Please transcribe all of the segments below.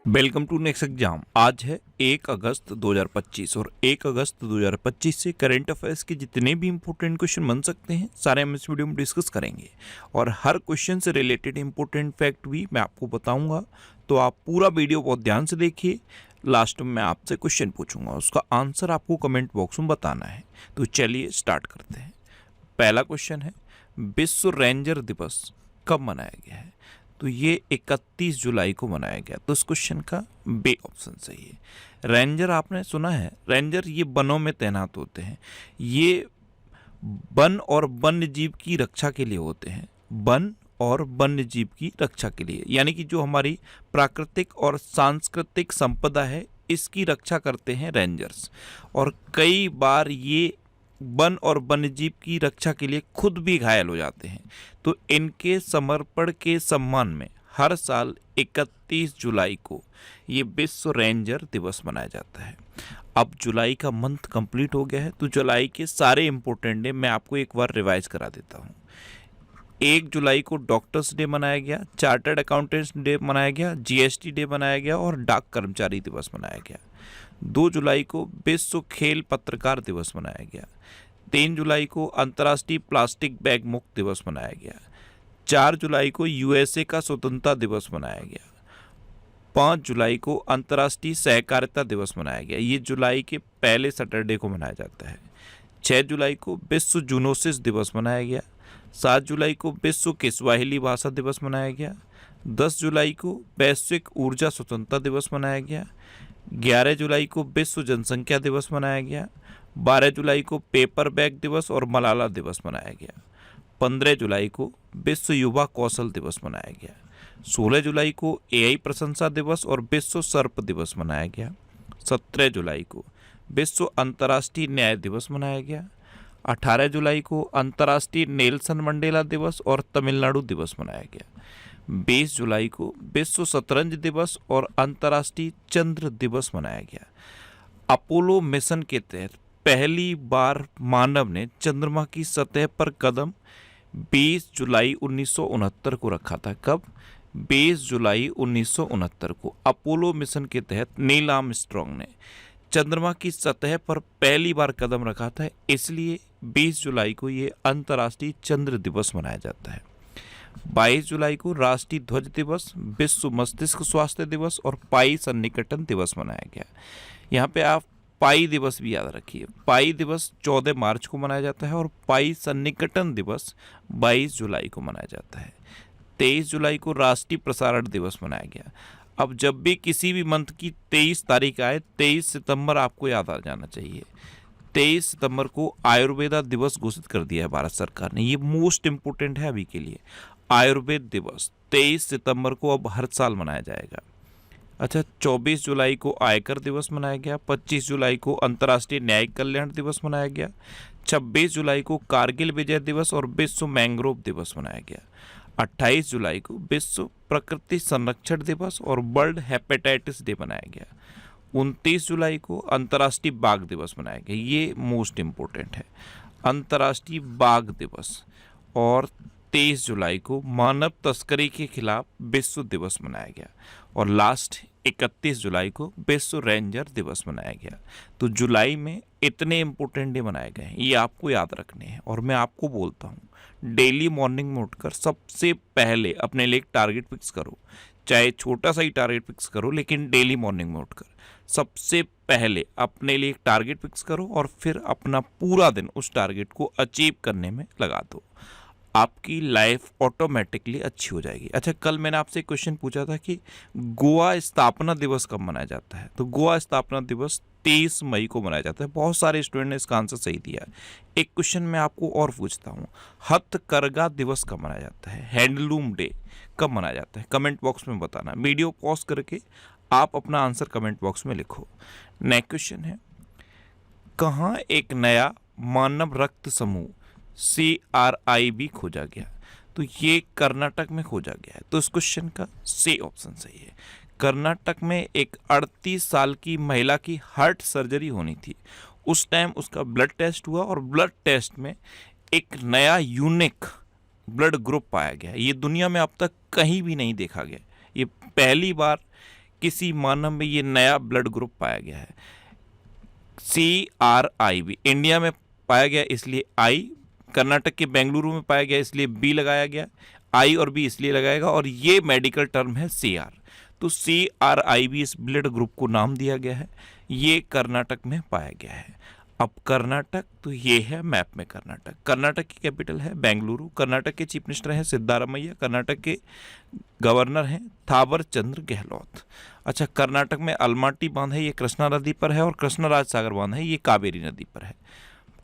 Welcome to next exam. आज है 1 अगस्त 2025 और 1 अगस्त 2025 से करंट अफेयर्स के जितने भी इंपॉर्टेंट क्वेश्चन बन सकते हैं सारे हम इस वीडियो में डिस्कस करेंगे और हर क्वेश्चन से रिलेटेड इंपॉर्टेंट फैक्ट भी मैं आपको बताऊंगा। तो आप पूरा वीडियो बहुत ध्यान से देखिए। लास्ट में मैं आपसे क्वेश्चन पूछूंगा, उसका आंसर आपको कमेंट बॉक्स में बताना है। तो चलिए स्टार्ट करते हैं। पहला क्वेश्चन है, विश्व रेंजर दिवस कब मनाया गया है? तो ये 31 जुलाई को मनाया गया। तो इस क्वेश्चन का बे ऑप्शन सही है। रेंजर आपने सुना है, रेंजर ये वनों में तैनात होते हैं। ये वन और वन्य जीव की रक्षा के लिए होते हैं। वन और वन्य जीव की रक्षा के लिए, यानी कि जो हमारी प्राकृतिक और सांस्कृतिक संपदा है इसकी रक्षा करते हैं रेंजर्स। और कई बार ये वन और वन्यजीव की रक्षा के लिए खुद भी घायल हो जाते हैं। तो इनके समर्पण के सम्मान में हर साल 31 जुलाई को ये विश्व रेंजर दिवस मनाया जाता है। अब जुलाई का मंथ कंप्लीट हो गया है, तो जुलाई के सारे इंपॉर्टेंट डे मैं आपको एक बार रिवाइज करा देता हूँ। 1 जुलाई को डॉक्टर्स डे मनाया गया, चार्टर्ड अकाउंटेंट्स डे मनाया गया, जीएसटी डे मनाया गया और डाक कर्मचारी दिवस मनाया गया। 2 जुलाई को विश्व खेल पत्रकार दिवस मनाया गया। 3 जुलाई को अंतर्राष्ट्रीय प्लास्टिक बैग मुक्त दिवस मनाया गया। 4 जुलाई को यूएसए का स्वतंत्रता दिवस मनाया गया। 5 जुलाई को अंतर्राष्ट्रीय सहकारिता दिवस मनाया गया। ये जुलाई के पहले सैटरडे को मनाया जाता है। 6 जुलाई को विश्व जूनोसिस दिवस मनाया गया। 7 जुलाई को विश्व किस्वाहिली भाषा दिवस मनाया गया। 10 जुलाई को वैश्विक ऊर्जा स्वतंत्रता दिवस मनाया गया। 11 जुलाई को विश्व जनसंख्या दिवस मनाया गया। 12 जुलाई को पेपर बैग दिवस और मलाला दिवस मनाया गया। 15 जुलाई को विश्व युवा कौशल दिवस मनाया गया। 16 जुलाई को एआई प्रशंसा दिवस और विश्व सर्प दिवस मनाया गया। 17 जुलाई को विश्व अंतर्राष्ट्रीय न्याय दिवस मनाया गया। 18 जुलाई को अंतर्राष्ट्रीय नेल्सन मंडेला दिवस और तमिलनाडु दिवस मनाया गया। 20 जुलाई को विश्व शतरंज दिवस और अंतर्राष्ट्रीय चंद्र दिवस मनाया गया। अपोलो मिशन के तहत पहली बार मानव ने चंद्रमा की सतह पर कदम 20 जुलाई 1969 को रखा था। कब? 20 जुलाई 1969 को अपोलो मिशन के तहत नील आर्मस्ट्रांग ने चंद्रमा की सतह पर पहली बार कदम रखा था। इसलिए 20 जुलाई को ये अंतर्राष्ट्रीय चंद्र दिवस मनाया जाता है। 22 जुलाई को राष्ट्रीय ध्वज दिवस, विश्व मस्तिष्क स्वास्थ्य दिवस और पाई सन्निकटन दिवस मनाया गया। यहाँ पे आप पाई दिवस भी याद रखिए। पाई दिवस 14 मार्च को मनाया जाता है और पाई सन्निकटन दिवस 22 जुलाई को मनाया जाता है। 23 जुलाई को राष्ट्रीय प्रसारण दिवस मनाया गया। अब जब भी किसी भी मंथ की 23 तारीख आए, 23 सितंबर आपको याद आ जाना चाहिए। 23 सितंबर को आयुर्वेदा दिवस घोषित कर दिया है भारत सरकार ने। ये मोस्ट इम्पोर्टेंट है अभी के लिए। आयुर्वेद दिवस 23 सितंबर को अब हर साल मनाया जाएगा। अच्छा, 24 जुलाई को आयकर दिवस मनाया गया। 25 जुलाई को अंतर्राष्ट्रीय न्यायिक कल्याण दिवस मनाया गया। 26 जुलाई को कारगिल विजय दिवस और विश्व मैंग्रोव दिवस मनाया गया। 28 जुलाई को विश्व प्रकृति संरक्षण दिवस और वर्ल्ड हेपेटाइटिस डे मनाया गया। 29 जुलाई को अंतर्राष्ट्रीय बाघ दिवस मनाया गया। ये मोस्ट इम्पोर्टेंट है, अंतर्राष्ट्रीय बाघ दिवस। और 23 जुलाई को मानव तस्करी के खिलाफ विश्व दिवस मनाया गया। और लास्ट 31 जुलाई को विश्व रेंजर दिवस मनाया गया। तो जुलाई में इतने इम्पोर्टेंट डे मनाए गए हैं, ये आपको याद रखने हैं। और मैं आपको बोलता हूँ, डेली मॉर्निंग में उठकर सबसे पहले अपने लिए एक टारगेट फिक्स करो। चाहे छोटा सा ही टारगेट फिक्स करो, लेकिन डेली मॉर्निंग में उठकर सबसे पहले अपने लिए एक टारगेट फिक्स करो और फिर अपना पूरा दिन उस टारगेट को अचीव करने में लगा दो। आपकी लाइफ ऑटोमेटिकली अच्छी हो जाएगी। अच्छा, कल मैंने आपसे एक क्वेश्चन पूछा था कि गोवा स्थापना दिवस कब मनाया जाता है। तो गोवा स्थापना दिवस 23 मई को मनाया जाता है। बहुत सारे स्टूडेंट ने इसका आंसर सही दिया है। एक क्वेश्चन मैं आपको और पूछता हूँ, हथकरघा दिवस कब मनाया जाता है? हैंडलूम डे कब मनाया जाता है? कमेंट बॉक्स में बताना। वीडियो पॉज करके आप अपना आंसर कमेंट बॉक्स में लिखो। नेक्स्ट क्वेश्चन है, कहाँ एक नया मानव रक्त समूह CRIB खोजा गया? तो ये कर्नाटक में खोजा गया है। तो इस क्वेश्चन का सी ऑप्शन सही है। कर्नाटक में एक 38 साल की महिला की हार्ट सर्जरी होनी थी। उस टाइम उसका ब्लड टेस्ट हुआ और ब्लड टेस्ट में एक नया यूनिक ब्लड ग्रुप पाया गया। ये दुनिया में अब तक कहीं भी नहीं देखा गया। ये पहली बार किसी मानव में ये नया ब्लड ग्रुप पाया गया है। CRIB इंडिया में पाया गया इसलिए आई, कर्नाटक के बेंगलुरु में पाया गया इसलिए बी लगाया गया, आई और बी इसलिए लगाएगा, और ये मेडिकल टर्म है CR। तो CRIB इस ब्लड ग्रुप को नाम दिया गया है। ये कर्नाटक में पाया गया है। अब कर्नाटक, तो ये है मैप में कर्नाटक। कर्नाटक की कैपिटल है बेंगलुरु। कर्नाटक के चीफ मिनिस्टर हैं सिद्धारमैया। कर्नाटक के गवर्नर हैं थावर चंद्र गहलोत। अच्छा, कर्नाटक में अलमाटी बांध है, ये कृष्णा नदी पर है, और कृष्णराज सागर बांध है, ये कावेरी नदी पर है।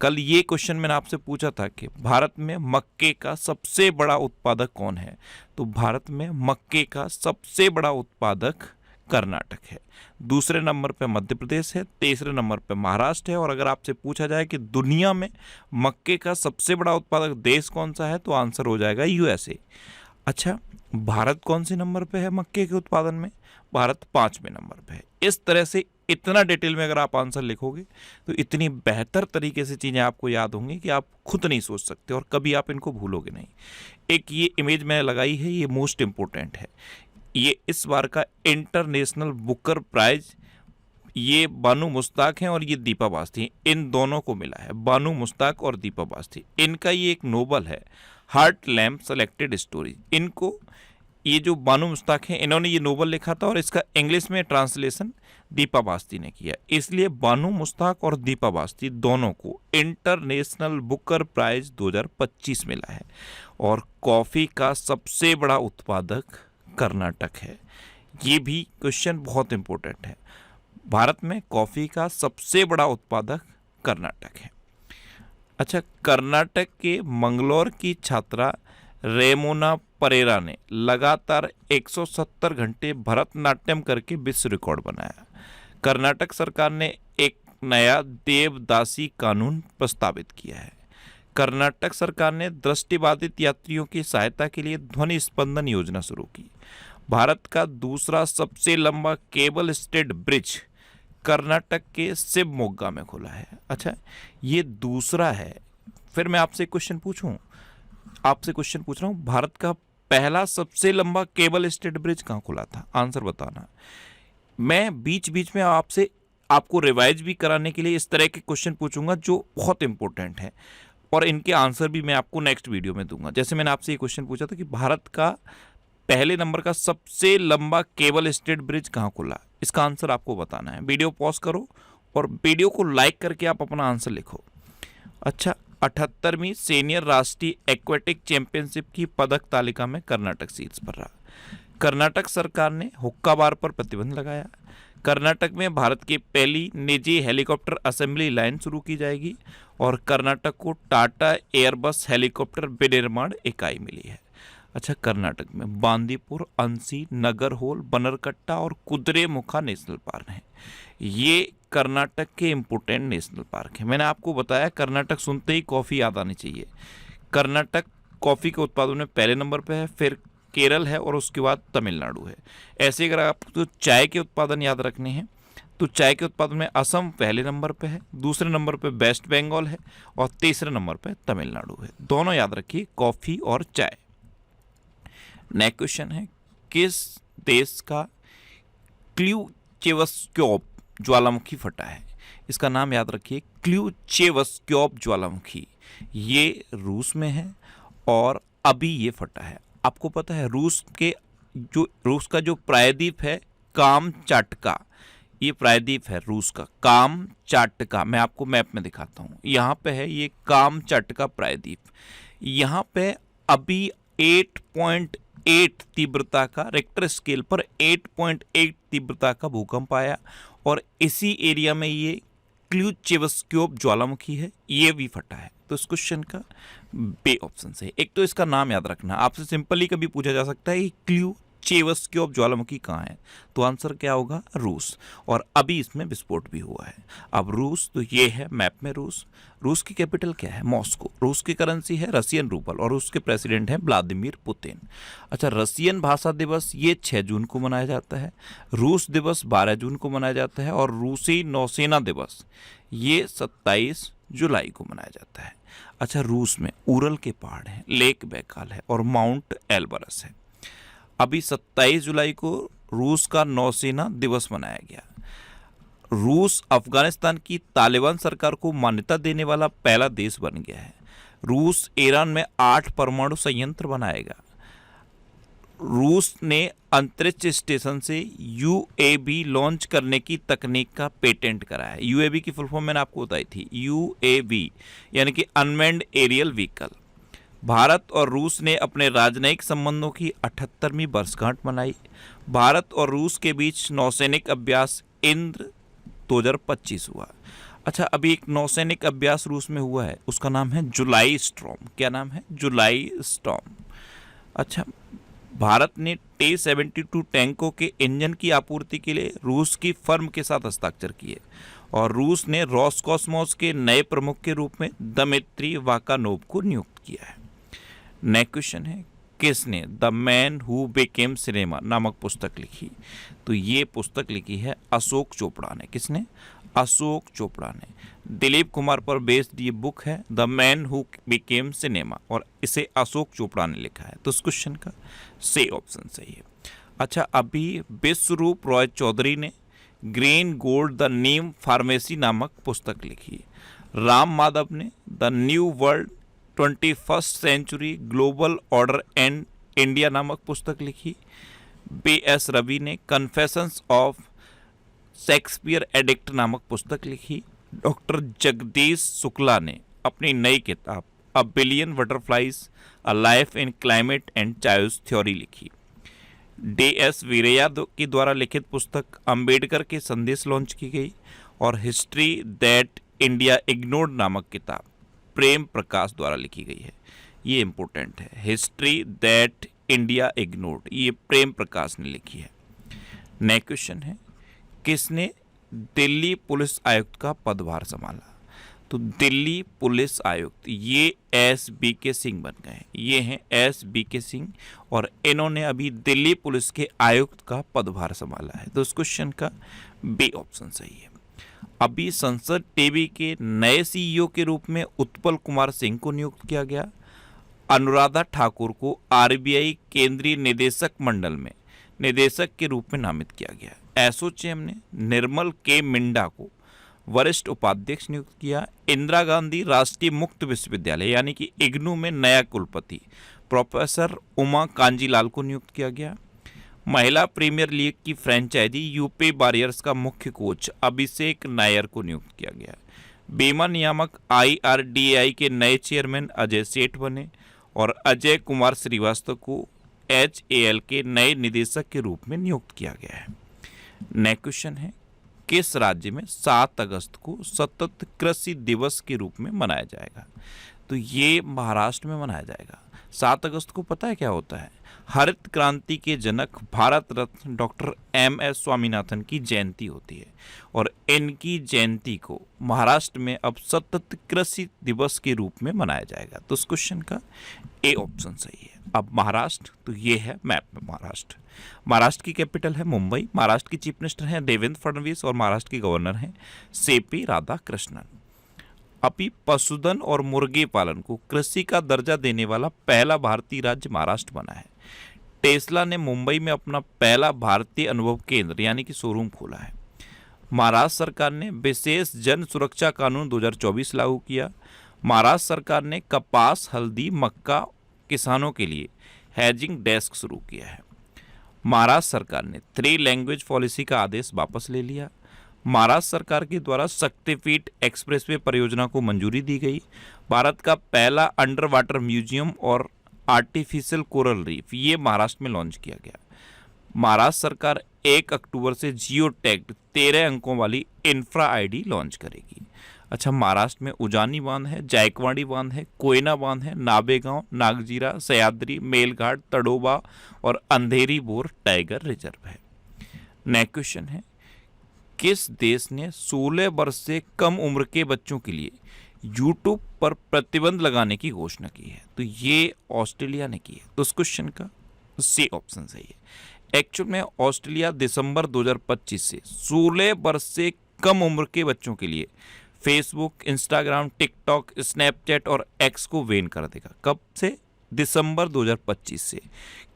कल ये क्वेश्चन मैंने आपसे पूछा था कि भारत में मक्के का सबसे बड़ा उत्पादक कौन है, तो भारत में मक्के का सबसे बड़ा उत्पादक कर्नाटक है। दूसरे नंबर पे मध्य प्रदेश है, तीसरे नंबर पे महाराष्ट्र है, और अगर आपसे पूछा जाए कि दुनिया में मक्के का सबसे बड़ा उत्पादक देश कौन सा है, तो आंसर हो जाएगा USA। अच्छा, भारत कौन से नंबर पे है मक्के के उत्पादन में? भारत 5वें नंबर पे है। इस तरह से इतना डिटेल में अगर आप आंसर लिखोगे तो इतनी बेहतर तरीके से चीज़ें आपको याद होंगी कि आप खुद नहीं सोच सकते, और कभी आप इनको भूलोगे नहीं। एक ये इमेज मैंने लगाई है, ये मोस्ट इम्पोर्टेंट है। ये इस बार का इंटरनेशनल बुकर प्राइज ये बानू मुश्ताक हैं और ये दीपा बास्ती, इन दोनों को मिला है। बानू मुश्ताक और दीपा बास्ती, इनका ये एक नोबल है, हार्ट लैम्प सेलेक्टेड स्टोरी। इनको, ये जो बानू मुश्ताक हैं, इन्होंने ये नोबल लिखा था और इसका इंग्लिश में ट्रांसलेशन दीपा बास्ती ने किया। इसलिए बानू मुश्ताक और दीपा बास्ती दोनों को इंटरनेशनल बुकर प्राइज 2025 मिला है। और कॉफ़ी का सबसे बड़ा उत्पादक कर्नाटक है। ये भी क्वेश्चन बहुत इंपॉर्टेंट है। भारत में कॉफ़ी का सबसे बड़ा उत्पादक कर्नाटक है। अच्छा, कर्नाटक के मंगलोर की छात्रा रेमोना परेरा ने लगातार 170 घंटे भरतनाट्यम करके विश्व रिकॉर्ड बनाया। कर्नाटक सरकार ने एक नया देवदासी कानून प्रस्तावित किया है। कर्नाटक सरकार ने दृष्टिबाधित यात्रियों की सहायता के लिए ध्वनि स्पंदन योजना शुरू की। भारत का दूसरा सबसे लंबा केबल स्टेड ब्रिज कर्नाटक के शिवमोग्गा में खुला है। अच्छा, ये दूसरा है। फिर मैं आपसे क्वेश्चन पूछ रहा हूँ, भारत का पहला सबसे लंबा केबल स्टेड ब्रिज कहाँ खुला था? आंसर बताना। मैं बीच बीच में आपको रिवाइज भी कराने के लिए इस तरह के क्वेश्चन पूछूंगा जो बहुत इंपॉर्टेंट है, और इनके आंसर भी मैं आपको नेक्स्ट वीडियो में दूंगा। जैसे मैंने आपसे ये क्वेश्चन पूछा था कि भारत का पहले नंबर का सबसे लंबा केबल स्टेड ब्रिज कहाँ खुला, इसका आंसर आपको बताना है। वीडियो पॉज करो और वीडियो को लाइक करके आप अपना आंसर लिखो। अच्छा, 78वीं सीनियर राष्ट्रीय एक्वेटिक चैंपियनशिप की पदक तालिका में कर्नाटक शीर्ष पर रहा। कर्नाटक सरकार ने हुक्का बार पर प्रतिबंध लगाया। कर्नाटक में भारत की पहली निजी हेलीकॉप्टर असेंबली लाइन शुरू की जाएगी, और कर्नाटक को टाटा एयरबस हेलीकॉप्टर विनिर्माण इकाई मिली है। अच्छा, कर्नाटक में बांदीपुर, अंसी, नगरहोल, बनरकट्टा और कुद्रेमुखा नेशनल पार्क हैं। ये कर्नाटक के इम्पोर्टेंट नेशनल पार्क हैं। मैंने आपको बताया कर्नाटक सुनते ही कॉफ़ी याद आनी चाहिए। कर्नाटक कॉफ़ी के उत्पादन में पहले नंबर पे है, फिर केरल है और उसके बाद तमिलनाडु है। ऐसे अगर आपको चाय के उत्पादन याद रखने हैं तो चाय के उत्पादन में असम पहले नंबर पे है, दूसरे नंबर पे वेस्ट बंगाल है, और तीसरे नंबर पे तमिलनाडु है। दोनों याद रखिए, कॉफ़ी और चाय। नेक्स्ट क्वेश्चन है, किस देश का क्ल्यूचेवस्क्योप ज्वालामुखी फटा है? इसका नाम याद रखिए, क्ल्यूचेवस्क्योप ज्वालामुखी। ये रूस में है और अभी ये फटा है। आपको पता है रूस का जो प्रायद्वीप है कामचाटका, ये प्रायद्वीप है रूस का कामचाटका। मैं आपको मैप में दिखाता हूँ, यहाँ पे है ये कामचाटका प्रायद्वीप। यहाँ पे अभी 8.8 तीव्रता का, रेक्टर स्केल पर 8.8 तीव्रता का भूकंप आया, और इसी एरिया में ये क्ल्यूचेवस्क्योप ज्वालामुखी है, ये भी फटा है। तो इस क्वेश्चन का बे ऑप्शन से। एक तो इसका नाम याद रखना, आपसे सिंपली कभी पूछा जा सकता है कि क्ल्यूचेवस्क्योप ज्वालामुखी कहाँ है, तो आंसर क्या होगा? रूस। और अभी इसमें विस्फोट भी हुआ है। अब रूस, तो ये है मैप में रूस। रूस की कैपिटल क्या है? मॉस्को। रूस की करेंसी है रशियन रूबल, और उसके प्रेसिडेंट हैं व्लादिमीर पुतिन। अच्छा, रशियन भाषा दिवस ये 6 जून को मनाया जाता है, रूस दिवस 12 जून को मनाया जाता है, और रूसी नौसेना दिवस ये 27 जुलाई को मनाया जाता है। अच्छा, रूस में उरल के पहाड़ हैं, लेक बैकाल है और माउंट एल्बरस है। अभी 27 जुलाई को रूस का नौसेना दिवस मनाया गया। रूस अफगानिस्तान की तालिबान सरकार को मान्यता देने वाला पहला देश बन गया है। रूस ईरान में 8 परमाणु संयंत्र बनाएगा। रूस ने अंतरिक्ष स्टेशन से यूएवी लॉन्च करने की तकनीक का पेटेंट करा है। यूएवी की फुल फॉर्म मैंने आपको बताई थी, यूएवी यानी कि अनमैन्ड एरियल व्हीकल। भारत और रूस ने अपने राजनयिक संबंधों की 78वीं वर्षगांठ मनाई। भारत और रूस के बीच नौसैनिक अभ्यास इंद्र 2025 हुआ। अच्छा, अभी एक नौसैनिक अभ्यास रूस में हुआ है, उसका नाम है जुलाई स्टॉर्म। क्या नाम है? जुलाई स्टॉर्म। अच्छा, भारत ने T-72 टैंकों के इंजन की आपूर्ति के लिए रूस की फर्म के साथ हस्ताक्षर किए और रूस ने रोसकॉसमोस के नए प्रमुख के रूप में दमित्री वाकानोव को नियुक्त किया है। नेक्स्ट क्वेश्चन है, किसने the man who became cinema नामक पुस्तक लिखी? तो ये पुस्तक लिखी है अशोक चोपड़ा ने। किसने? अशोक चोपड़ा ने। दिलीप कुमार पर बेस्ड ये बुक है the man who became cinema और इसे अशोक चोपड़ा ने लिखा है। तो इस क्वेश्चन का सी ऑप्शन सही है। अच्छा, अभी विश्वरूप रॉय चौधरी ने green gold the neem pharmacy नामक पुस्तक लिखी। राम माधव ने the new world 21st century global order and India नामक पुस्तक लिखी। B.S. रवि ने कन्फेशंस ऑफ शेक्सपियर एडिक्ट नामक पुस्तक लिखी। डॉक्टर जगदीश शुक्ला ने अपनी नई किताब a billion butterflies a life in climate and Chaayos theory लिखी। D.S. वीरैया के द्वारा लिखित पुस्तक अंबेडकर के संदेश लॉन्च की गई और हिस्ट्री दैट इंडिया इग्नोर्ड नामक किताब प्रेम प्रकाश द्वारा लिखी गई है। ये इंपॉर्टेंट है, हिस्ट्री दैट इंडिया इग्नोर्ड, ये प्रेम प्रकाश ने लिखी है। नेक्स्ट क्वेश्चन है, किसने दिल्ली पुलिस आयुक्त का पदभार संभाला? तो दिल्ली पुलिस आयुक्त ये S.B.K. सिंह बन गए। ये हैं S.B.K. सिंह और इन्होंने अभी दिल्ली पुलिस के आयुक्त का पदभार संभाला है। तो इस क्वेश्चन का बी ऑप्शन सही है। अभी संसद टीवी के नए सीईओ के रूप में उत्पल कुमार सिंह को नियुक्त किया गया। अनुराधा ठाकुर को आरबीआई केंद्रीय निदेशक मंडल में निदेशक के रूप में नामित किया गया। एसोचैम ने निर्मल के मिंडा को वरिष्ठ उपाध्यक्ष नियुक्त किया। इंदिरा गांधी राष्ट्रीय मुक्त विश्वविद्यालय यानी कि इग्नू में नया कुलपति प्रोफेसर उमा कांजीलाल को नियुक्त किया गया। महिला प्रीमियर लीग की फ्रेंचाइजी यूपी वॉरियर्स का मुख्य कोच अभिषेक नायर को नियुक्त किया गया। बीमा नियामक IRDAI के नए चेयरमैन अजय सेठ बने और अजय कुमार श्रीवास्तव को HAL के नए निदेशक के रूप में नियुक्त किया गया है। नेक्स्ट क्वेश्चन है, किस राज्य में 7 अगस्त को सतत कृषि दिवस के रूप में मनाया जाएगा? तो ये महाराष्ट्र में मनाया जाएगा। 7 अगस्त को पता है क्या होता है? हरित क्रांति के जनक भारत रत्न डॉक्टर M.S. स्वामीनाथन की जयंती होती है और इनकी जयंती को महाराष्ट्र में अब सतत कृषि दिवस के रूप में मनाया जाएगा। तो इस क्वेश्चन का ए ऑप्शन सही है। अब महाराष्ट्र, तो ये है मैप में महाराष्ट्र। महाराष्ट्र की कैपिटल है मुंबई। महाराष्ट्र की चीफ मिनिस्टर हैं देवेंद्र फडणवीस और महाराष्ट्र के गवर्नर हैं C.P. राधाकृष्णन। अभी पशुधन और मुर्गी पालन को कृषि का दर्जा देने वाला पहला भारतीय राज्य महाराष्ट्र बना है। टेस्ला ने मुंबई में अपना पहला भारतीय अनुभव केंद्र यानी कि शोरूम खोला है। महाराष्ट्र सरकार ने विशेष जन सुरक्षा कानून 2024 लागू किया। महाराष्ट्र सरकार ने कपास, हल्दी, मक्का किसानों के लिए हेजिंग डेस्क शुरू किया है। महाराष्ट्र सरकार ने 3 लैंग्वेज पॉलिसी का आदेश वापस ले लिया। महाराष्ट्र सरकार के द्वारा शक्तिपीठ एक्सप्रेसवे परियोजना को मंजूरी दी गई। भारत का पहला अंडर वाटर म्यूजियम और आर्टिफिशियल कोरल रीफ ये महाराष्ट्र में लॉन्च किया गया। महाराष्ट्र सरकार 1 अक्टूबर से जियो टैग्ड 13 अंकों वाली इंफ्रा आईडी लॉन्च करेगी। अच्छा, महाराष्ट्र में उजानी बांध है, जायकवाड़ी बांध है, कोयना बांध है, नाबेगांव, नागजीरा, सह्याद्री, मेलघाट, तड़ोबा और अंधेरी बोर टाइगर रिजर्व है। नेक्स्ट क्वेश्चन है, किस देश ने 16 वर्ष से कम उम्र के बच्चों के लिए यूट्यूब पर प्रतिबंध लगाने की घोषणा की है? तो ये ऑस्ट्रेलिया ने की है। तो इस क्वेश्चन का सी ऑप्शन सही है। एक्चुअल में ऑस्ट्रेलिया दिसंबर 2025 से 16 वर्ष से कम उम्र के बच्चों के लिए फेसबुक, इंस्टाग्राम, टिकटॉक, स्नैपचैट और एक्स को बैन कर देगा। कब से? दिसंबर 2025 से।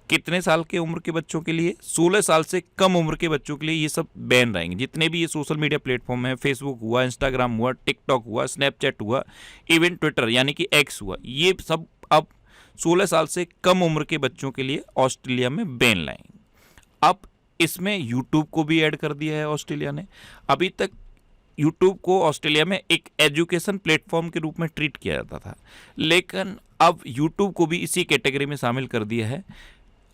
कितने साल के उम्र के बच्चों के लिए? 16 साल से कम उम्र के बच्चों के लिए ये सब बैन रहेंगे। जितने भी ये सोशल मीडिया प्लेटफॉर्म है, फेसबुक हुआ, इंस्टाग्राम हुआ, टिकटॉक हुआ, स्नैपचैट हुआ, इवन ट्विटर यानी कि एक्स हुआ, ये सब अब 16 साल से कम उम्र के बच्चों के लिए ऑस्ट्रेलिया में बैन लाएंगे। अब इसमें यूट्यूब को भी ऐड कर दिया है ऑस्ट्रेलिया ने। अभी तक यूट्यूब को ऑस्ट्रेलिया में एक एजुकेशन प्लेटफॉर्म के रूप में ट्रीट किया जाता था, लेकिन अब यूट्यूब को भी इसी कैटेगरी में शामिल कर दिया है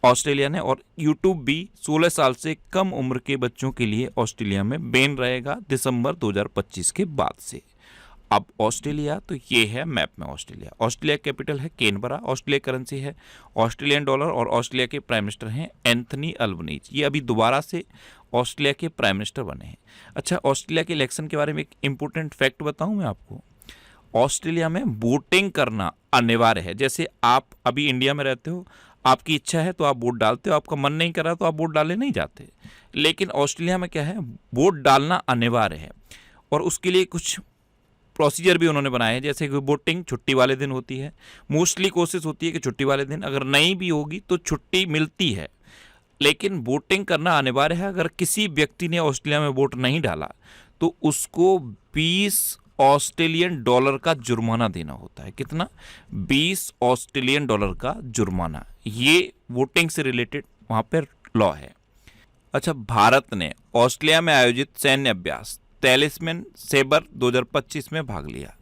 ऑस्ट्रेलिया ने, और यूट्यूब भी 16 साल से कम उम्र के बच्चों के लिए ऑस्ट्रेलिया में बैन रहेगा दिसंबर 2025 के बाद से। अब ऑस्ट्रेलिया तो ये है मैप में ऑस्ट्रेलिया। ऑस्ट्रेलिया कैपिटल है कैनबरा, ऑस्ट्रेलिया करेंसी है ऑस्ट्रेलियन डॉलर, और ऑस्ट्रेलिया के प्राइम मिनिस्टर हैं एंथनी अल्बनीज। ये अभी दोबारा से ऑस्ट्रेलिया के प्राइम मिनिस्टर बने हैं। अच्छा, ऑस्ट्रेलिया के इलेक्शन के बारे में एक इम्पोर्टेंट फैक्ट बताऊं मैं आपको। ऑस्ट्रेलिया में वोटिंग करना अनिवार्य है। जैसे आप अभी इंडिया में रहते हो, आपकी इच्छा है तो आप वोट डालते हो, आपका मन नहीं कर रहा तो आप वोट डालने नहीं जाते। लेकिन ऑस्ट्रेलिया में क्या है, वोट डालना अनिवार्य है, और उसके लिए कुछ प्रोसीजर भी उन्होंने बनाए हैं। जैसे कि वोटिंग छुट्टी वाले दिन होती है, मोस्टली कोशिश होती है कि छुट्टी वाले दिन, अगर नहीं भी होगी तो छुट्टी मिलती है, लेकिन वोटिंग करना अनिवार्य है। अगर किसी व्यक्ति ने ऑस्ट्रेलिया में वोट नहीं डाला तो उसको 20 ऑस्ट्रेलियन डॉलर का जुर्माना देना होता है। कितना? 20 ऑस्ट्रेलियन डॉलर का जुर्माना। ये वोटिंग से रिलेटेड वहाँ पर लॉ है। अच्छा, भारत ने ऑस्ट्रेलिया में आयोजित सैन्य अभ्यास टैलिस्मैन सेबर 2025 में भाग लिया।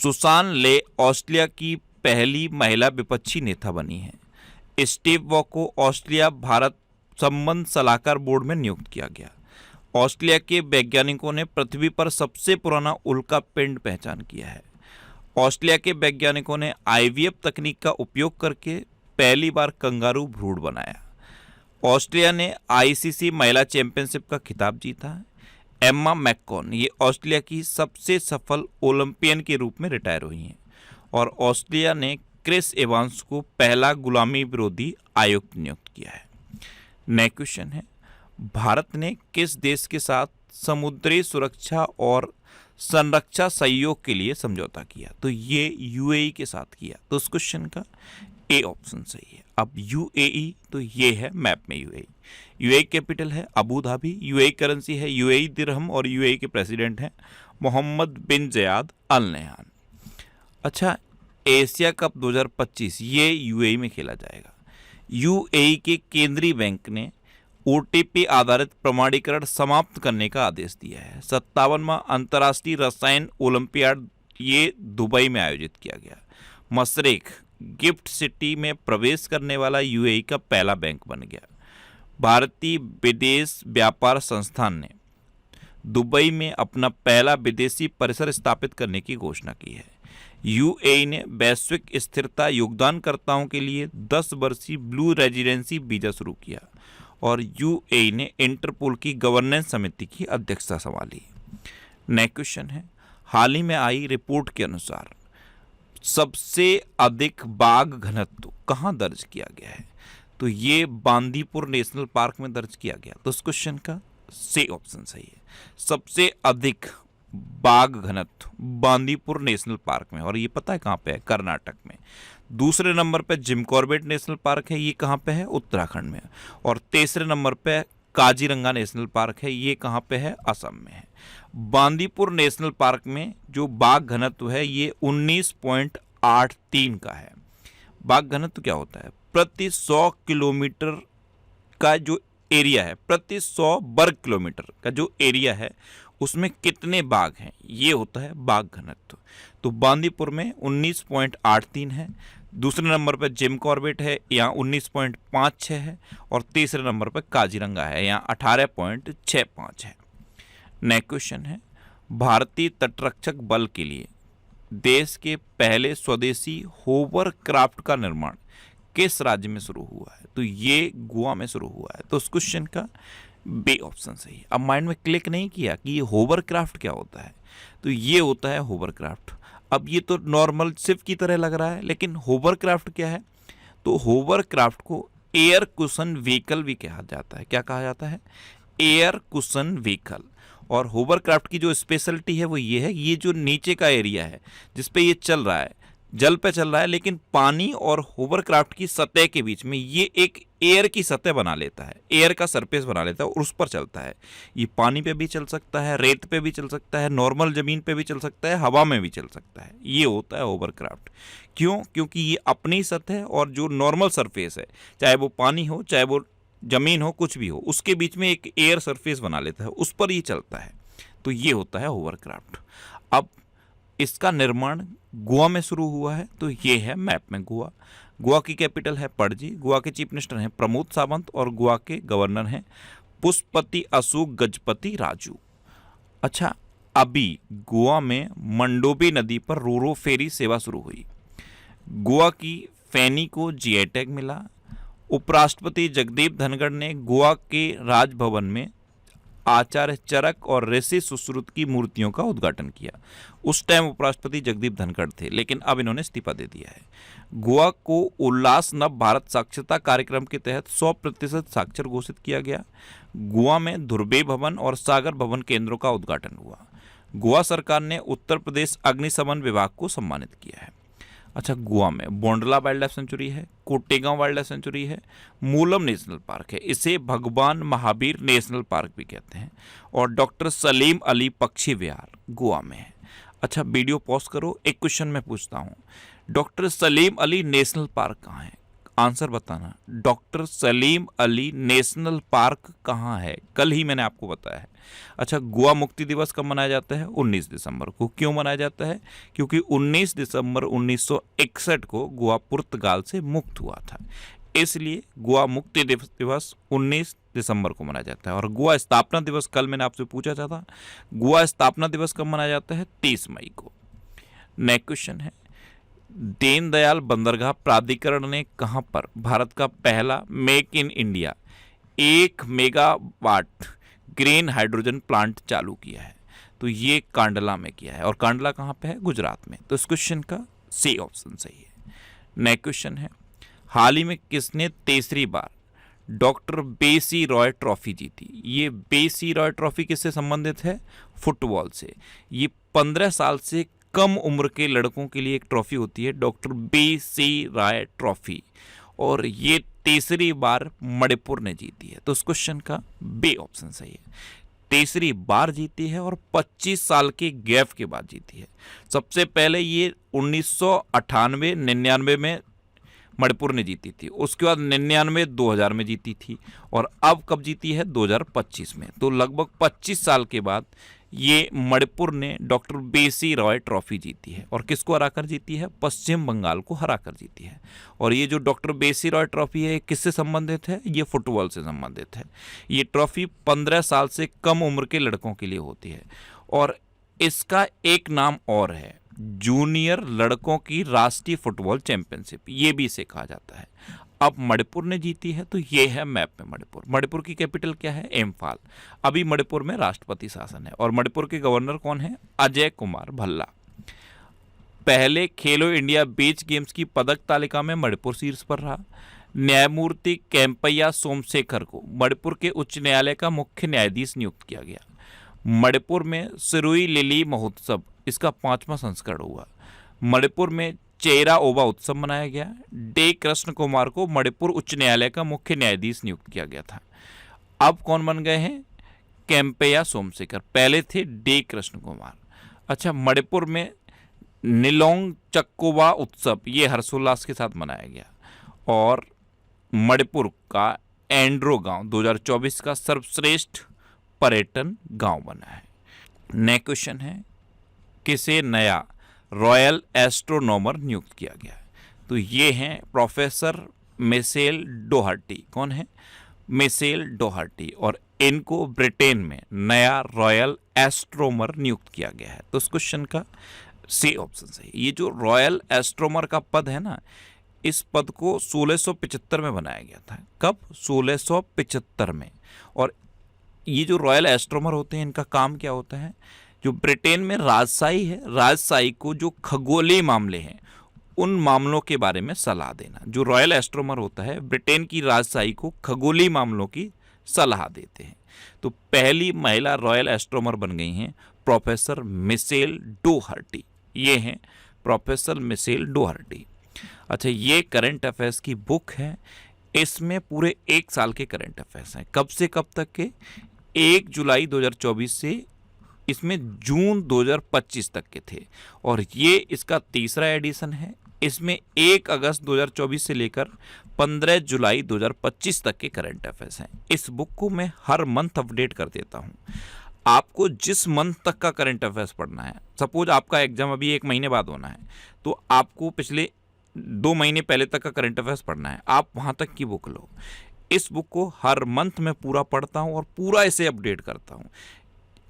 सुसान ले ऑस्ट्रेलिया की पहली महिला विपक्षी नेता बनी है। स्टीव वॉ को ऑस्ट्रेलिया भारत संबंध सलाहकार बोर्ड में नियुक्त किया गया। ऑस्ट्रेलिया के वैज्ञानिकों ने पृथ्वी पर सबसे पुराना उल्का पिंड पहचान किया है। ऑस्ट्रेलिया के वैज्ञानिकों ने आईवीएफ तकनीक का उपयोग करके पहली बार कंगारू भ्रूण बनाया। ऑस्ट्रेलिया ने आईसीसी महिला चैंपियनशिप का खिताब जीता है। एम्मा मैककॉन ये ऑस्ट्रेलिया की सबसे सफल ओलंपियन के रूप में रिटायर हुई हैं, और ऑस्ट्रेलिया ने क्रिस एवांस को पहला गुलामी विरोधी आयुक्त नियुक्त किया है। नेक्स्ट क्वेश्चन है, भारत ने किस देश के साथ समुद्री सुरक्षा और संरक्षा सहयोग के लिए समझौता किया? तो ये यूएई के साथ किया। तो उस क्वेश्चन का ए ऑप्शन सही है। अब यूएई तो ये है मैप में यूएई। यूएई कैपिटल है अबू धाबी, यूएई करेंसी है यूएई दिरहम, और यूएई के प्रेसिडेंट हैं मोहम्मद बिन ज़याद अल नह्यान। अच्छा, एशिया कप 2025 ये यूएई में खेला जाएगा। यूएई के केंद्रीय बैंक ने ओटीपी आधारित प्रमाणीकरण समाप्त करने का आदेश दिया है। 57वां अंतर्राष्ट्रीय रसायन ओलंपियाड ये दुबई में आयोजित किया गया। मशरेक गिफ्ट सिटी में प्रवेश करने वाला यूएई का पहला बैंक बन गया। भारतीय विदेश व्यापार संस्थान ने दुबई में अपना पहला विदेशी परिसर स्थापित करने की घोषणा की है। यूएई ने वैश्विक स्थिरता योगदानकर्ताओं के लिए 10 वर्षीय ब्लू रेजिडेंसी वीजा शुरू किया, और यूएई ने इंटरपोल की गवर्नेंस समिति की अध्यक्षता संभाली। नेक्स्ट क्वेश्चन है, हाल ही में आई रिपोर्ट के अनुसार सबसे अधिक बाघ घनत्व कहाँ दर्ज किया गया है? तो ये बांदीपुर नेशनल पार्क में दर्ज किया गया। तो इस क्वेश्चन का सी ऑप्शन सही है। सबसे अधिक बाघ घनत्व बांदीपुर नेशनल पार्क में, और ये पता है कहाँ पे है? कर्नाटक में। दूसरे नंबर पे जिम कॉर्बेट नेशनल पार्क है, ये कहाँ पे है? उत्तराखंड में। और तीसरे नंबर पे काजीरंगा नेशनल पार्क है, ये कहाँ पे है? असम में है। बांदीपुर नेशनल पार्क में जो बाघ घनत्व है ये 19.83 का है। बाघ घनत्व क्या होता है? प्रति 100 किलोमीटर का जो एरिया है, प्रति 100 वर्ग किलोमीटर का जो एरिया है उसमें कितने बाघ हैं, ये होता है बाघ घनत्व। तो बांदीपुर में 19.83 है। दूसरे नंबर पर जिम कॉर्बेट है, यहाँ 19.56 है, और तीसरे नंबर पर काजीरंगा है, यहाँ 18.65 है। नेक्स्ट क्वेश्चन है, भारतीय तटरक्षक बल के लिए देश के पहले स्वदेशी होवरक्राफ्ट का निर्माण किस राज्य में शुरू हुआ है? तो ये गोवा में शुरू हुआ है। तो उस क्वेश्चन का बी ऑप्शन सही है। अब माइंड में क्लिक नहीं किया कि ये होवरक्राफ्ट क्या होता है, तो ये होता है होवरक्राफ्ट। अब ये तो नॉर्मल शिप की तरह लग रहा है, लेकिन होवरक्राफ्ट क्या है? तो होवरक्राफ्ट को एयर कुशन व्हीकल भी कहा जाता है। क्या कहा जाता है? Air cushion vehicle. और होवरक्राफ्ट की जो स्पेशलिटी है वो ये है, ये जो नीचे का एरिया है जिस पे ये चल रहा है, जल पे चल रहा है, लेकिन पानी और होवरक्राफ्ट की सतह के बीच में ये एक एयर की सतह बना लेता है, एयर का सरफेस बना लेता है और उस पर चलता है। ये पानी पे भी चल सकता है, रेत पे भी चल सकता है, नॉर्मल ज़मीन पे भी चल सकता है, हवा में भी चल सकता है। ये होता है होवरक्राफ्ट। क्यों? क्योंकि ये अपनी सतह और जो नॉर्मल सरफेस है, चाहे वो पानी हो चाहे वो ज़मीन हो, कुछ भी हो, उसके बीच में एक एयर सरफेस बना लेता है, उस पर ये चलता है। तो ये होता है होवरक्राफ्ट। अब इसका निर्माण गोवा में शुरू हुआ है, तो ये है मैप में गोवा। गोवा की कैपिटल है पणजी। गोवा के चीफ मिनिस्टर हैं प्रमोद सावंत और गोवा के गवर्नर हैं पुष्पति अशोक गजपति राजू। अच्छा, अभी गोवा में मंडोवी नदी पर रोरो फेरी सेवा शुरू हुई। गोवा की फैनी को जीआई टैग मिला। उपराष्ट्रपति जगदीप धनखड़ ने गोवा के राजभवन में आचार्य चरक और ऋषि सुश्रुत की मूर्तियों का उद्घाटन किया। उस टाइम उपराष्ट्रपति जगदीप धनखड़ थे, लेकिन अब इन्होंने इस्तीफा दे दिया है। गोवा को उल्लास नव भारत साक्षरता कार्यक्रम के तहत 100% साक्षर घोषित किया गया। गोवा में ध्रुवे भवन और सागर भवन केंद्रों का उद्घाटन हुआ। गोवा सरकार ने उत्तर प्रदेश अग्निशमन विभाग को सम्मानित किया है। अच्छा, गोवा में बोंडला वाइल्ड लाइफ सेंचुरी है, कोटेगांव वाइल्ड लाइफ सेंचुरी है, मूलम नेशनल पार्क है, इसे भगवान महावीर नेशनल पार्क भी कहते हैं, और डॉक्टर सलीम अली पक्षी विहार गोवा में है। अच्छा, वीडियो पॉज करो, एक क्वेश्चन मैं पूछता हूँ, doctor Salim Ali national park कहाँ है? आंसर बताना। Doctor Salim Ali national park कहाँ है? कल ही मैंने आपको बताया है। अच्छा, गोवा मुक्ति दिवस कब मनाया जाता है? 19 दिसंबर को। क्यों मनाया जाता है? क्योंकि 19 दिसंबर 1961 को गोवा पुर्तगाल से मुक्त हुआ था, इसलिए गोवा मुक्ति दिवस 19 दिसंबर को मनाया जाता है। और गोवा स्थापना दिवस, कल मैंने आपसे पूछा था, गोवा स्थापना दिवस कब मनाया जाता है? 30 मई को। नेक्स्ट क्वेश्चन है, दीनदयाल बंदरगाह प्राधिकरण ने कहां पर भारत का पहला make in India 1 megawatt green hydrogen plant चालू किया है? तो ये कांडला में किया है, और कांडला कहां पे है? गुजरात में। तो इस क्वेश्चन का सी ऑप्शन सही है। नेक्स्ट क्वेश्चन है, हाल ही में किसने तीसरी बार डॉक्टर बेसी रॉय ट्रॉफी जीती? ये बेसी रॉय ट्रॉफी किससे संबंधित है? फुटबॉल से। ये 15 साल से कम उम्र के लड़कों के लिए एक ट्रॉफी होती है, डॉक्टर बेसी रॉय ट्रॉफी, और ये तीसरी बार मणिपुर ने जीती है। तो इस क्वेश्चन का बी ऑप्शन सही है। तीसरी बार जीती है और 25 साल के गैप के बाद जीती है। सबसे पहले ये 1998-99 में मणिपुर ने जीती थी, उसके बाद 99-2000 में जीती थी, और अब कब जीती है? 2025 में। तो लगभग 25 साल के बाद ये मणिपुर ने डॉक्टर बेसी रॉय ट्रॉफी जीती है। और किसको हराकर जीती है? पश्चिम बंगाल को हराकर जीती है। और ये जो डॉक्टर बेसी रॉय ट्रॉफी है, किससे संबंधित है? ये फुटबॉल से संबंधित है। ये ट्रॉफी 15 साल से कम उम्र के लड़कों के लिए होती है, और इसका एक नाम और है, जूनियर लड़कों की राष्ट्रीय फुटबॉल चैंपियनशिप, ये भी इसे कहा जाता है। अब मणिपुर ने जीती है, तो ये है मैप में मणिपुर। मणिपुर की कैपिटल क्या है? इम्फाल। अभी मणिपुर में राष्ट्रपति शासन है, और मणिपुर के गवर्नर कौन है? अजय कुमार भल्ला। पहले खेलो इंडिया बीच गेम्स की पदक तालिका में मणिपुर शीर्ष पर रहा। न्यायमूर्ति कैंपैया सोमशेखर को मणिपुर के उच्च न्यायालय का मुख्य न्यायाधीश नियुक्त किया गया। मणिपुर में सिरुई लिली महोत्सव, इसका 5वां संस्करण हुआ। मणिपुर में चेरा ओबा उत्सव मनाया गया। डे कृष्ण कुमार को मणिपुर उच्च न्यायालय का मुख्य न्यायाधीश नियुक्त किया गया था। अब कौन बन गए हैं? कैंपैया सोमशेखर। पहले थे डे कृष्ण कुमार। अच्छा, मणिपुर में निलोंग चक्कोबा उत्सव, ये हर्षोल्लास के साथ मनाया गया, और मणिपुर का एंड्रो गांव 2024 का सर्वश्रेष्ठ पर्यटन गांव बना है। नेक्स्ट क्वेश्चन है, किसे नया रॉयल एस्ट्रोनॉमर नियुक्त किया गया है? तो ये हैं प्रोफेसर मिशेल डोहर्टी। कौन है? मिशेल डोहर्टी, और इनको ब्रिटेन में नया रॉयल एस्ट्रोनॉमर नियुक्त किया गया है। तो इस क्वेश्चन का सी ऑप्शन सही। ये जो रॉयल एस्ट्रोनॉमर का पद है ना, इस पद को 1675 में बनाया गया था। कब? 1675 में। और ये जो रॉयल एस्ट्रोनॉमर होते हैं, इनका काम क्या होता है? जो ब्रिटेन में राजशाही है, राजशाही को जो खगोलीय मामले हैं, उन मामलों के बारे में सलाह देना। जो रॉयल एस्ट्रोनॉमर होता है, ब्रिटेन की राजशाही को खगोलीय मामलों की सलाह देते हैं। तो पहली महिला रॉयल एस्ट्रोनॉमर बन गई हैं प्रोफेसर मिशेल डोहर्टी। ये हैं प्रोफेसर मिशेल डोहर्टी। अच्छा, ये करंट अफेयर्स की बुक है। इसमें पूरे 1 साल के करंट अफेयर्स हैं। कब से कब तक के? 1 जुलाई 2024 से इसमें जून 2025 तक के थे। और ये इसका तीसरा एडिशन है। इसमें 1 अगस्त 2024 से लेकर 15 जुलाई 2025 तक के करंट अफेयर्स हैं। इस बुक को मैं हर मंथ अपडेट कर देता हूँ। आपको जिस मंथ तक का करंट अफेयर्स पढ़ना है, सपोज आपका एग्जाम अभी 1 महीने बाद होना है, तो आपको पिछले 2 महीने पहले तक का करंट अफेयर्स पढ़ना है। आप वहाँ तक की बुक लो। इस बुक को हर मंथ में पूरा पढ़ता हूँ और पूरा इसे अपडेट करता हूँ।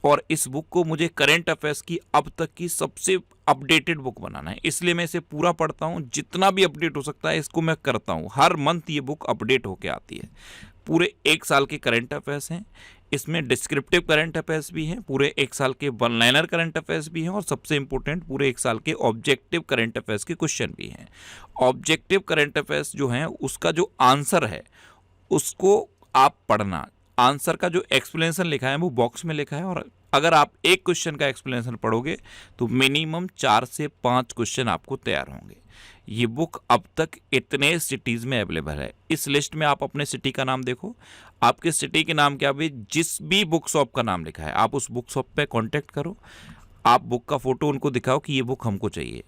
और इस बुक को मुझे करंट अफेयर्स की अब तक की सबसे अपडेटेड बुक बनाना है, इसलिए मैं इसे पूरा पढ़ता हूँ। जितना भी अपडेट हो सकता है इसको मैं करता हूँ। हर मंथ ये बुक अपडेट होके आती है। पूरे 1 साल के करंट अफेयर्स हैं। इसमें डिस्क्रिप्टिव करंट अफेयर्स भी हैं, पूरे 1 साल के वन लाइनर करंट अफेयर्स भी हैं, और सबसे इंपॉर्टेंट पूरे 1 साल के ऑब्जेक्टिव करंट अफेयर्स के क्वेश्चन भी हैं। ऑब्जेक्टिव करंट अफेयर्स जो हैं उसका जो आंसर है उसको आप पढ़ना। आंसर का जो एक्सप्लेनेशन लिखा है वो बॉक्स में लिखा है, और अगर आप एक क्वेश्चन का एक्सप्लेनेशन पढ़ोगे तो मिनिमम 4 से 5 क्वेश्चन आपको तैयार होंगे। ये बुक अब तक इतने सिटीज़ में अवेलेबल है। इस लिस्ट में आप अपने सिटी का नाम देखो, आपके सिटी के नाम क्या भी, जिस भी बुक शॉप का नाम लिखा है आप उस बुक शॉप पे कांटेक्ट करो। आप बुक का फ़ोटो उनको दिखाओ कि ये बुक हमको चाहिए,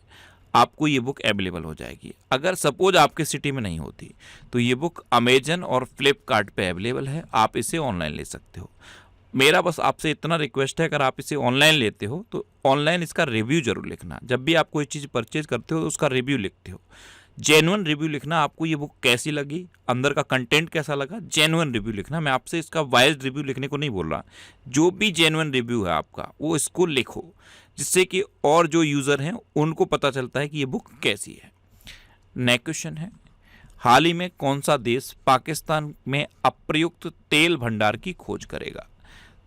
आपको ये बुक अवेलेबल हो जाएगी। अगर सपोज आपके सिटी में नहीं होती तो ये बुक अमेजन और फ्लिपकार्ट पे अवेलेबल है, आप इसे ऑनलाइन ले सकते हो। मेरा बस आपसे इतना रिक्वेस्ट है, अगर आप इसे ऑनलाइन लेते हो तो ऑनलाइन इसका रिव्यू जरूर लिखना। जब भी आप कोई चीज़ परचेज करते हो तो उसका रिव्यू लिखते हो। जेन्युइन रिव्यू लिखना, आपको ये बुक कैसी लगी, अंदर का कंटेंट कैसा लगा, जेन्युइन रिव्यू लिखना। मैं आपसे इसका वाइज रिव्यू लिखने को नहीं बोल रहा। जो भी जेन्युइन रिव्यू है आपका वो इसको लिखो, जिससे कि और जो यूज़र हैं उनको पता चलता है कि ये बुक कैसी है। नेक्स्ट क्वेश्चन है, हाल ही में कौन सा देश पाकिस्तान में अप्रयुक्त तेल भंडार की खोज करेगा?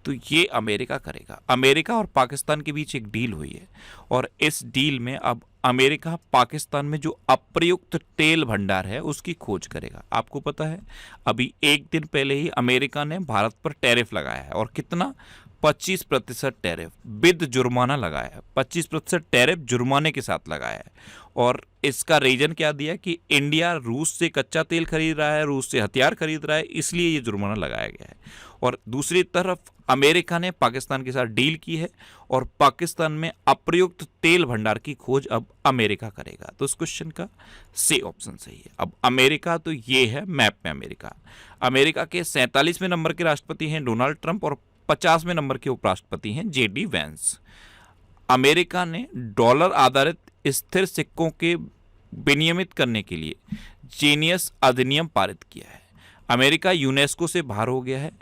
तो ये अमेरिका करेगा। अमेरिका और पाकिस्तान के बीच एक डील हुई है, और इस डील में अब अमेरिका पाकिस्तान में जो अप्रयुक्त तेल भंडार है उसकी खोज करेगा। आपको पता है अभी 1 दिन पहले ही अमेरिका ने भारत पर टैरिफ लगाया है, और कितना? 25% टैरिफ विद जुर्माना लगाया है। 25% टैरिफ जुर्माने के साथ लगाया है। और इसका रीजन क्या दिया कि इंडिया रूस से कच्चा तेल खरीद रहा है, रूस से हथियार खरीद रहा है, इसलिए ये जुर्माना लगाया गया है। और दूसरी तरफ अमेरिका ने पाकिस्तान के साथ डील की है, और पाकिस्तान में अप्रयुक्त तेल भंडार की खोज अब अमेरिका करेगा। तो इस क्वेश्चन का सी ऑप्शन सही है। अब अमेरिका तो ये है मैप में अमेरिका। अमेरिका के 47वें नंबर के राष्ट्रपति हैं डोनाल्ड ट्रंप, और 50वें नंबर के उपराष्ट्रपति हैं JD वैंस। अमेरिका ने डॉलर आधारित स्थिर सिक्कों के विनियमित करने के लिए जीनियस अधिनियम पारित किया है। अमेरिका यूनेस्को से बाहर हो गया है।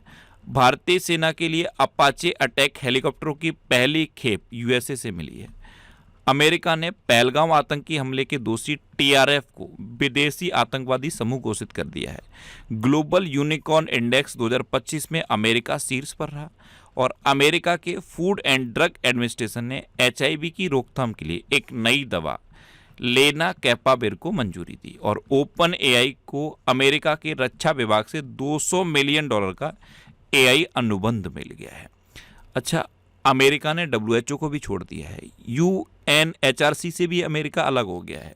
भारतीय सेना के लिए अपाचे अटैक हेलीकॉप्टरों की पहली खेप USA से मिली है। अमेरिका ने पहलगाम आतंकी हमले के दोषी TRF को विदेशी आतंकवादी समूह घोषित कर दिया है। ग्लोबल यूनिकॉर्न इंडेक्स 2025 में अमेरिका शीर्ष पर रहा, और अमेरिका के फूड एंड ड्रग एडमिनिस्ट्रेशन ने HIV की रोकथाम के लिए एक नई दवा लेना कैपाविर को मंजूरी दी, और ओपन AI को अमेरिका के रक्षा विभाग से $200 मिलियन का AI अनुबंध मिल गया है। अच्छा, अमेरिका ने WHO को भी छोड़ दिया है। UNHRC से भी अमेरिका अलग हो गया है।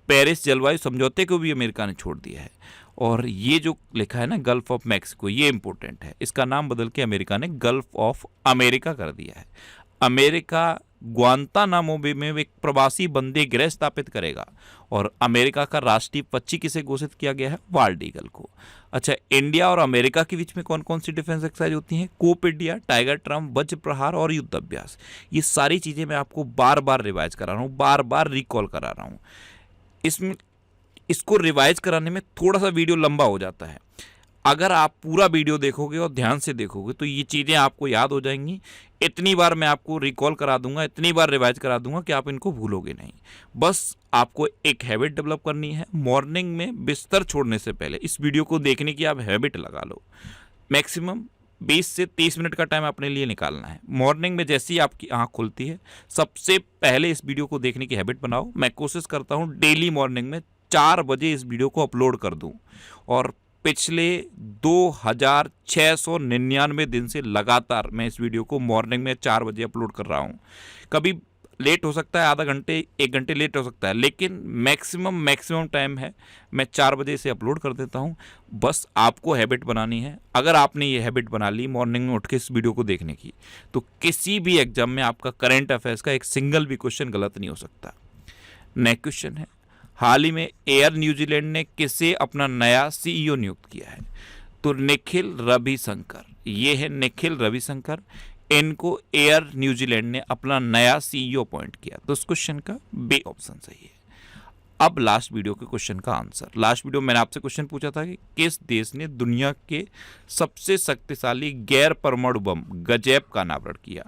पेरिस जलवायु समझौते को भी अमेरिका ने छोड़ दिया है। और ये जो लिखा है ना गल्फ ऑफ मैक्सिको, ये इंपॉर्टेंट है। इसका नाम बदल के अमेरिका ने गल्फ ऑफ अमेरिका कर दिया है। अमेरिका ग्वांतानामो बे में एक प्रवासी बंदी गृह स्थापित करेगा, और अमेरिका का राष्ट्रीय पक्षी किसे घोषित किया गया है? बाल्ड ईगल को। अच्छा, इंडिया और अमेरिका के बीच में कौन कौन सी डिफेंस एक्सरसाइज होती हैं? कोप इंडिया, टाइगर ट्रम्प, वज्र प्रहार और युद्ध अभ्यास। ये सारी चीज़ें मैं आपको बार बार रिवाइज करा रहा हूँ, बार बार रिकॉल करा रहा हूँ। इसको रिवाइज कराने में थोड़ा सा वीडियो लंबा हो जाता है। अगर आप पूरा वीडियो देखोगे और ध्यान से देखोगे तो ये चीज़ें आपको याद हो जाएंगी। इतनी बार मैं आपको रिकॉल करा दूंगा, इतनी बार रिवाइज करा दूंगा कि आप इनको भूलोगे नहीं। बस आपको एक हैबिट डेवलप करनी है। मॉर्निंग में बिस्तर छोड़ने से पहले इस वीडियो को देखने की आप हैबिट लगा लो। मैक्सिमम 20 से 30 मिनट का टाइम अपने लिए निकालना है। मॉर्निंग में जैसे ही आपकी आँख खुलती है सबसे पहले इस वीडियो को देखने की हैबिट बनाओ। मैं कोशिश करता हूँ डेली मॉर्निंग में 4 बजे इस वीडियो को अपलोड कर दूँ, और पिछले 2699 दिन से लगातार मैं इस वीडियो को मॉर्निंग में 4 बजे अपलोड कर रहा हूँ। कभी लेट हो सकता है, आधा घंटे 1 घंटे लेट हो सकता है, लेकिन मैक्सिमम टाइम है मैं 4 बजे से अपलोड कर देता हूँ। बस आपको हैबिट बनानी है। अगर आपने ये हैबिट बना ली मॉर्निंग में उठ के इस वीडियो को देखने की, तो किसी भी एग्जाम में आपका करंट अफेयर्स का एक सिंगल भी क्वेश्चन गलत नहीं हो सकता। नेक्स्ट क्वेश्चन है, हाल ही में एयर न्यूजीलैंड ने किसे अपना नया CEO नियुक्त किया है? तो निखिल रविशंकर, ये है निखिल रविशंकर, इनको एयर न्यूजीलैंड ने अपना नया CEO अपॉइंट किया। तो इस क्वेश्चन का बी ऑप्शन सही है। अब लास्ट वीडियो के क्वेश्चन का आंसर। लास्ट वीडियो मैंने आपसे क्वेश्चन पूछा था कि किस देश ने दुनिया के सबसे शक्तिशाली गैर परमाणु बम गजैब का अनावरण किया?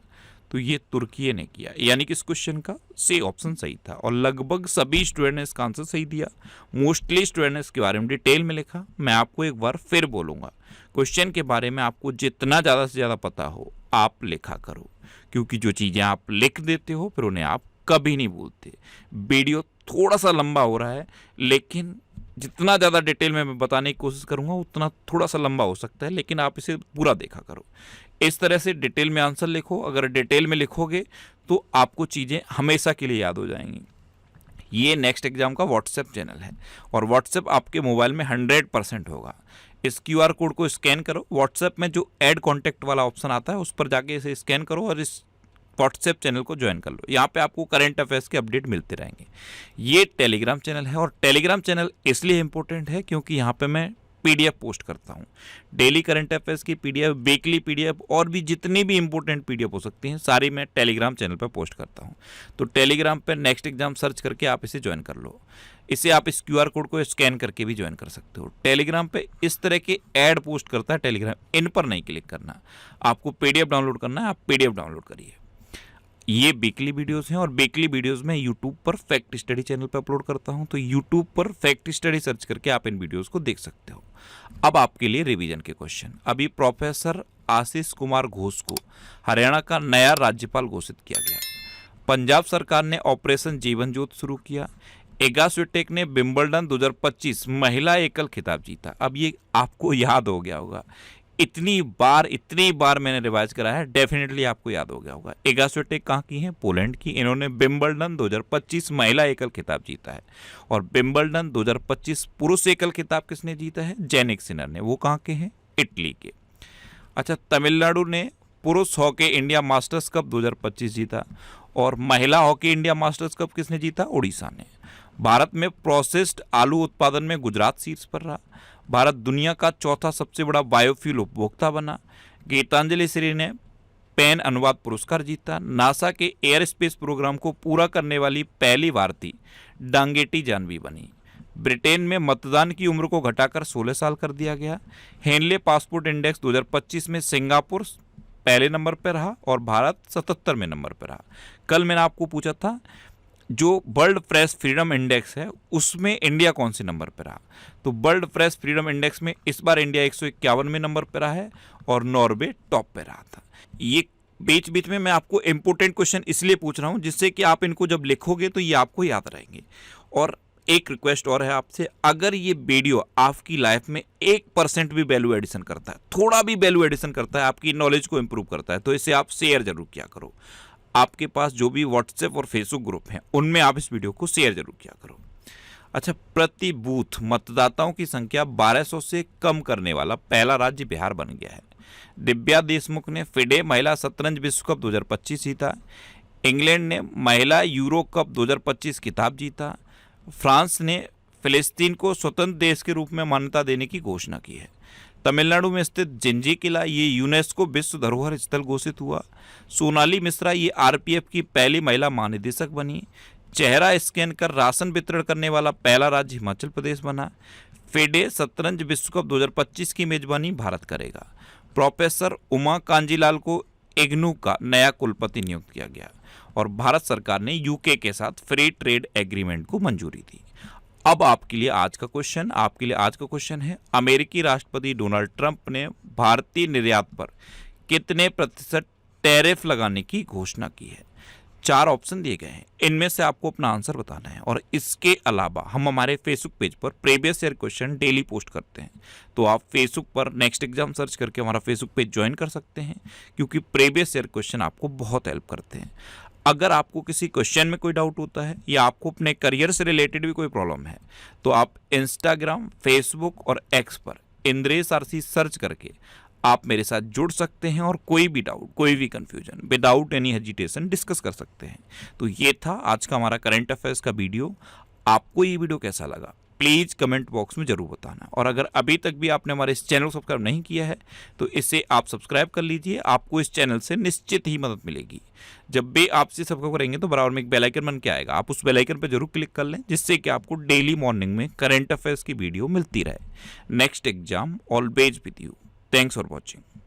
तो ये तुर्की ने किया, यानी कि इस क्वेश्चन का सी ऑप्शन सही था और लगभग सभी स्टूडेंट ने इसका आंसर सही दिया। मोस्टली स्टूडेंट ने इसके बारे में डिटेल में लिखा। मैं आपको एक बार फिर बोलूँगा, क्वेश्चन के बारे में आपको जितना ज़्यादा से ज़्यादा पता हो आप लिखा करो, क्योंकि जो चीज़ें आप लिख देते हो फिर उन्हें आप कभी नहीं भूलते। वीडियो थोड़ा सा लंबा हो रहा है, लेकिन जितना ज़्यादा डिटेल में मैं बताने की कोशिश करूँगा उतना थोड़ा सा लंबा हो सकता है, लेकिन आप इसे पूरा देखा करो। इस तरह से डिटेल में आंसर लिखो। अगर डिटेल में लिखोगे तो आपको चीज़ें हमेशा के लिए याद हो जाएंगी। ये नेक्स्ट एग्जाम का व्हाट्सएप चैनल है और व्हाट्सएप आपके मोबाइल में 100% होगा। इस QR कोड को स्कैन करो। व्हाट्सएप में जो ऐड कॉन्टैक्ट वाला ऑप्शन आता है उस पर जाके इसे स्कैन करो और इस व्हाट्सएप चैनल को ज्वाइन कर लो। यहाँ पे आपको करंट अफेयर्स के अपडेट मिलते रहेंगे। ये टेलीग्राम चैनल है और टेलीग्राम चैनल इसलिए इंपॉर्टेंट है क्योंकि यहाँ पे मैं PDF पोस्ट करता हूँ। डेली करंट अफेयर्स की PDF, वीकली PDF और भी जितनी भी इंपॉर्टेंट PDF हो सकती हैं सारी मैं टेलीग्राम चैनल पर पोस्ट करता हूँ। तो टेलीग्राम पर नेक्स्ट एग्जाम सर्च करके आप इसे ज्वाइन कर लो। इसे आप इस QR कोड को स्कैन करके भी ज्वाइन कर सकते हो। टेलीग्राम पे इस तरह के ऐड पोस्ट करता है टेलीग्राम, इन पर नहीं क्लिक करना, आपको PDF डाउनलोड करना है। आप PDF डाउनलोड करिए। ये वीकली वीडियोस हैं और वीकली वीडियोस में यूट्यूब पर फैक्ट स्टडी चैनल पर अपलोड करता हूं, तो यूट्यूब पर फैक्ट स्टडी सर्च करके आप इन वीडियोस को देख सकते हो। अब आपके लिए रिवीजन के क्वेश्चन। अभी प्रोफेसर आशीष कुमार घोष को हरियाणा का नया राज्यपाल घोषित किया गया। पंजाब सरकार ने ऑपरेशन जीवन ज्योत शुरू किया। इगा स्विटेक ने विंबलडन 2025 महिला एकल खिताब जीता। अब ये आपको याद हो गया होगा, इतनी बार मैंने रिवाइज करा है, डेफिनेटली आपको याद हो गया होगा। इगा स्विटेक कहाँ की हैं? पोलैंड की। इन्होंने विंबलडन 2025 महिला एकल खिताब जीता है। और विंबलडन 2025 पुरुष एकल खिताब किसने जीता है? जेनिक सिनर ने। वो कहाँ के हैं? इटली के। अच्छा, तमिलनाडु ने पुरुष हॉकी इंडिया मास्टर्स कप 2025 जीता और महिला हॉकी इंडिया मास्टर्स कप किसने जीता? उड़ीसा ने। भारत में प्रोसेस्ड आलू उत्पादन में गुजरात शीर्ष पर रहा। भारत दुनिया का चौथा सबसे बड़ा बायोफ्यूल उपभोक्ता बना। गीतांजलि श्री ने पेन अनुवाद पुरस्कार जीता। नासा के एयर स्पेस प्रोग्राम को पूरा करने वाली पहली भारतीय डांगेटी जानवी बनी। ब्रिटेन में मतदान की उम्र को घटाकर 16 साल कर दिया गया। हेनले पासपोर्ट इंडेक्स 2025 में सिंगापुर पहले नंबर पर रहा और भारत 77वें नंबर पर रहा। कल मैंने आपको पूछा था जो वर्ल्ड प्रेस फ्रीडम इंडेक्स है उसमें इंडिया कौन से नंबर पर रहा? तो वर्ल्ड प्रेस फ्रीडम इंडेक्स में इस बार इंडिया 151वें नंबर पर रहा है और नॉर्वे टॉप पे रहा था। ये बीच बीच में मैं आपको इंपॉर्टेंट क्वेश्चन इसलिए पूछ रहा हूँ जिससे कि आप इनको जब लिखोगे तो ये आपको याद रहेंगे। और एक रिक्वेस्ट और है आपसे, अगर ये वीडियो आपकी लाइफ में 1% भी वैल्यू एडिशन करता है, थोड़ा भी वैल्यू एडिशन करता है, आपकी नॉलेज को इंप्रूव करता है, तो इसे आप शेयर जरूर किया करो। आपके पास जो भी व्हाट्सएप और फेसबुक ग्रुप हैं उनमें आप इस वीडियो को शेयर जरूर किया करो। अच्छा, प्रति बूथ मतदाताओं की संख्या 1200 से कम करने वाला पहला राज्य बिहार बन गया है। दिव्या देशमुख ने फिडे महिला शतरंज विश्व कप 2025 जीता। इंग्लैंड ने महिला यूरो कप 2025 खिताब जीता। फ्रांस ने फिलिस्तीन को स्वतंत्र देश के रूप में मान्यता देने की घोषणा की है। तमिलनाडु में स्थित जिंजी किला ये यूनेस्को विश्व धरोहर स्थल घोषित हुआ। सोनाली मिश्रा ये RPF की पहली महिला महानिदेशक बनी। चेहरा स्कैन कर राशन वितरण करने वाला पहला राज्य हिमाचल प्रदेश बना। फेडे शतरंज विश्व कप 2025 की मेजबानी भारत करेगा। प्रोफेसर उमा कांजीलाल को इग्नू का नया कुलपति नियुक्त किया गया और भारत सरकार ने UK के साथ फ्री ट्रेड एग्रीमेंट को मंजूरी दी। अब आपके लिए आज का क्वेश्चन है, अमेरिकी राष्ट्रपति डोनाल्ड ट्रंप ने भारतीय निर्यात पर कितने प्रतिशत टैरिफ लगाने की घोषणा की है? 4 ऑप्शन दिए गए हैं, इनमें से आपको अपना आंसर बताना है। और इसके अलावा हम हमारे फेसबुक पेज पर previous year question daily post करते हैं, तो आप फेसबुक पर नेक्स्ट एग्जाम सर्च करके हमारा फेसबुक पेज ज्वाइन कर सकते हैं, क्योंकि प्रीवियस ईयर क्वेश्चन आपको बहुत हेल्प करते हैं। अगर आपको किसी क्वेश्चन में कोई डाउट होता है या आपको अपने करियर से रिलेटेड भी कोई प्रॉब्लम है तो आप इंस्टाग्राम, फेसबुक और एक्स पर इंद्रेश आरसी सर्च करके आप मेरे साथ जुड़ सकते हैं और कोई भी डाउट, कोई भी confusion without any hesitation discuss कर सकते हैं। तो ये था आज का हमारा करंट अफेयर्स का वीडियो। आपको ये वीडियो कैसा लगा प्लीज़ कमेंट बॉक्स में ज़रूर बताना, और अगर अभी तक भी आपने हमारे इस चैनल को सब्सक्राइब नहीं किया है तो इसे आप सब्सक्राइब कर लीजिए। आपको इस चैनल से निश्चित ही मदद मिलेगी। जब भी आप इसे सब्सक्राइब करेंगे तो बराबर में एक बेल आइकन बन के आएगा, आप उस बेल आइकन पर जरूर क्लिक कर लें, जिससे कि आपको डेली मॉर्निंग में करंट अफेयर्स की वीडियो मिलती रहे। Next exam always with you. Thanks for watching.